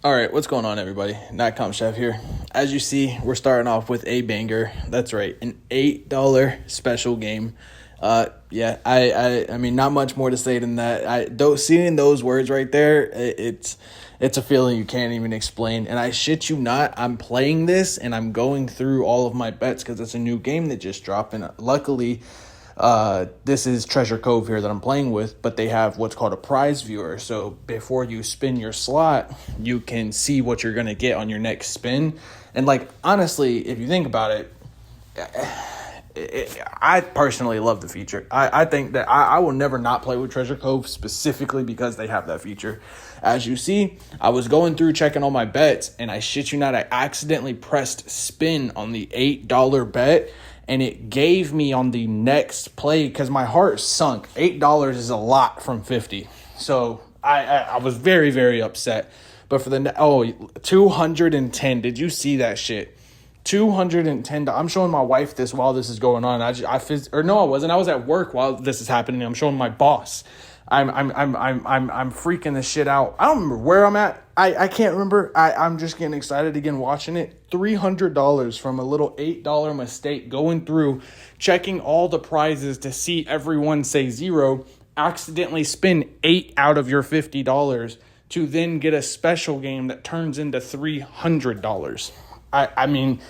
All right, what's going on, everybody? NotcompChef here. As you see, we're starting off with a banger. That's right, an $8 special game. I mean, not much more to say than that. Seeing those words right there, it's a feeling you can't even explain. And I shit you not, I'm playing this and I'm going through all of my bets because it's a new game that just dropped. And luckily, this is Treasure Cove here that I'm playing with, but they have what's called a prize viewer. So before you spin your slot, you can see what you're going to get on your next spin. And like, honestly, if you think about it, I personally love the feature. I think that I will never not play with Treasure Cove specifically because they have that feature. As you see, I was going through checking all my bets, and I shit you not, I accidentally pressed spin on the $8 bet, and it gave me on the next play because my heart sunk. $8 is a lot from 50. So I was very, very upset. But for the 210, did you see that shit? $210. I'm showing my wife this while this is going on. I wasn't. I was at work while this is happening. I'm showing my boss. I'm freaking this shit out. I don't remember where I'm at. I can't remember. I'm just getting excited again watching it. $300 from a little $8 mistake, going through, checking all the prizes to see everyone say zero, accidentally spin 8 out of your $50 to then get a special game that turns into $300. I mean,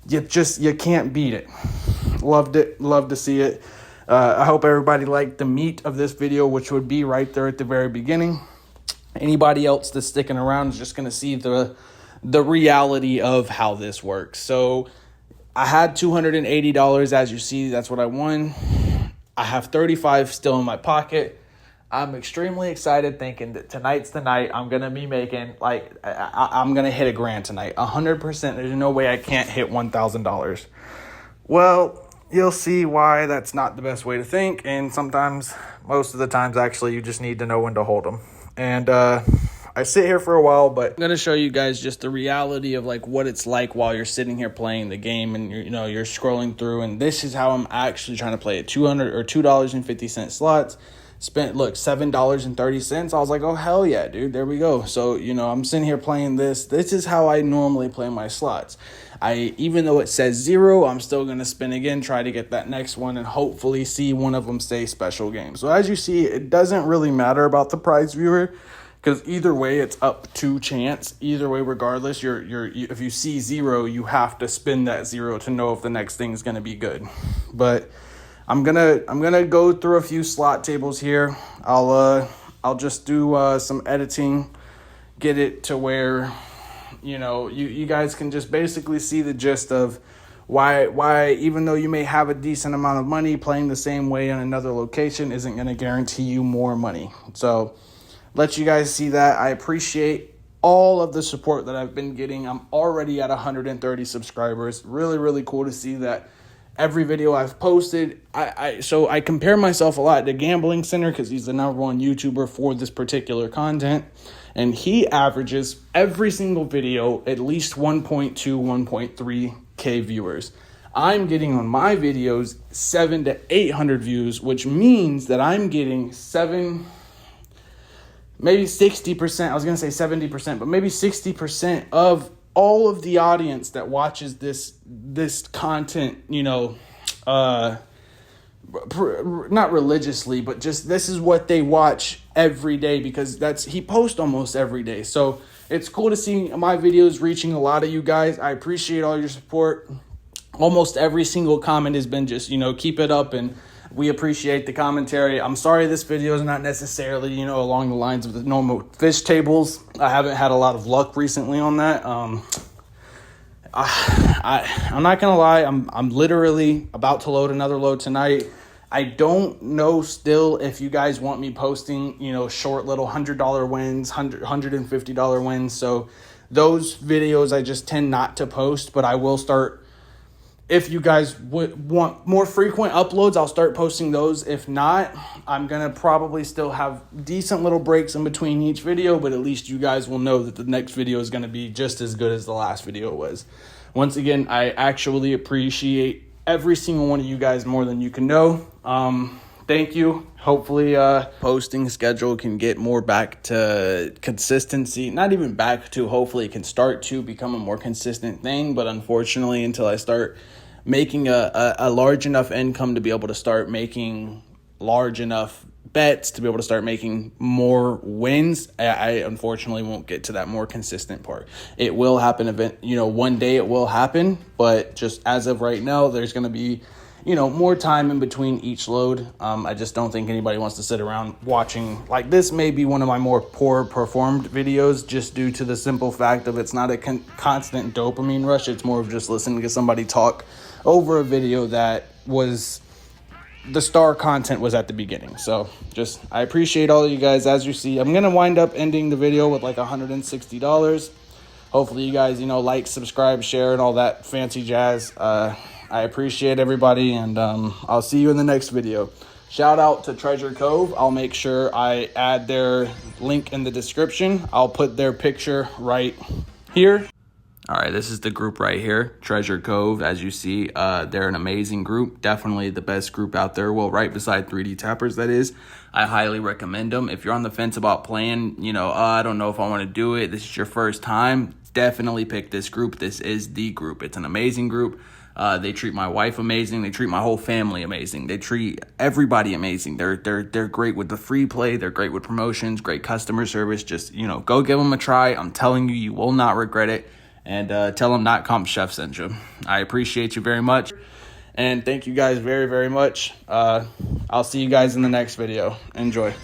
you can't beat it. Loved it. Love to see it. I hope everybody liked the meat of this video, which would be right there at the very beginning. Anybody else that's sticking around is just going to see the reality of how this works. So I had $280. As you see, that's what I won. I have $35 still in my pocket. I'm extremely excited, thinking that tonight's the night I'm going to be making, I'm going to hit $1,000 tonight. 100%. There's no way I can't hit $1,000. Well, you'll see why that's not the best way to think. And sometimes, most of the times, actually, you just need to know when to hold them. And I sit here for a while, but I'm going to show you guys just the reality of what it's like while you're sitting here playing the game and you're scrolling through. And this is how I'm actually trying to play it. $2.50 slots. Spent, $7.30. I was like, oh, hell yeah, dude. There we go. So, I'm sitting here playing this. This is how I normally play my slots. Even though it says zero, I'm still going to spin again, try to get that next one, and hopefully see one of them say special game. So as you see, it doesn't really matter about the prize viewer, because either way, it's up to chance. Either way, regardless, if you see zero, you have to spin that zero to know if the next thing is going to be good. But I'm gonna go through a few slot tables here. I'll just do some editing, get it to where you guys can just basically see the gist of why even though you may have a decent amount of money, playing the same way in another location isn't going to guarantee you more money. So let you guys see that. I appreciate all of the support that I've been getting. I'm already at 130 subscribers. Really, really cool to see that. Every video I've posted, so I compare myself a lot to Gambling Center because he's the #1 YouTuber for this particular content. And he averages every single video at least 1.2, 1.3K viewers. I'm getting on my videos 700 to 800 views, which means that I'm getting maybe 60%. I was going to say 70%, but maybe 60% of all of the audience that watches this content, not religiously, but just this is what they watch every day, because he posts almost every day. So it's cool to see my videos reaching a lot of you guys. I appreciate all your support. Almost every single comment has been just, keep it up, and we appreciate the commentary. I'm sorry this video is not necessarily, along the lines of the normal fish tables. I haven't had a lot of luck recently on that. I'm not gonna lie. I'm literally about to load another load tonight. I don't know still if you guys want me posting, short little $100 wins, $150 wins. So those videos I just tend not to post, but I will start. If you guys would want more frequent uploads, I'll start posting those. If not, I'm going to probably still have decent little breaks in between each video, but at least you guys will know that the next video is going to be just as good as the last video was. Once again, I actually appreciate every single one of you guys more than you can know. thank you. Hopefully posting schedule can get more back to consistency. Not even back to, hopefully it can start to become a more consistent thing. But unfortunately, until I start making a large enough income to be able to start making large enough bets, to be able to start making more wins, I unfortunately won't get to that more consistent part. It will happen one day it will happen, but just as of right now, there's going to be more time in between each load. I just don't think anybody wants to sit around watching. Like, this may be one of my more poor performed videos, just due to the simple fact of it's not a constant dopamine rush. It's more of just listening to somebody talk over a video that was, the star content was at the beginning. So just, I appreciate all of you guys. As you see, I'm going to wind up ending the video with like $160. Hopefully you guys, like, subscribe, share, and all that fancy jazz. I appreciate everybody, and I'll see you in the next video. Shout out to Treasure Cove. I'll make sure I add their link in the description. I'll put their picture right here. All right, this is the group right here, Treasure Cove. As you see, they're an amazing group. Definitely the best group out there. Well, right beside 3D Tappers, that is. I highly recommend them. If you're on the fence about playing, I don't know if I want to do it, this is your first time, definitely pick this group. This is the group. It's an amazing group. They treat my wife amazing. They treat my whole family amazing. They treat everybody amazing. They're great with the free play. They're great with promotions, great customer service. Just, go give them a try. I'm telling you, you will not regret it. And tell them NotcompChef sent you. I appreciate you very much. And thank you guys very, very much. I'll see you guys in the next video. Enjoy.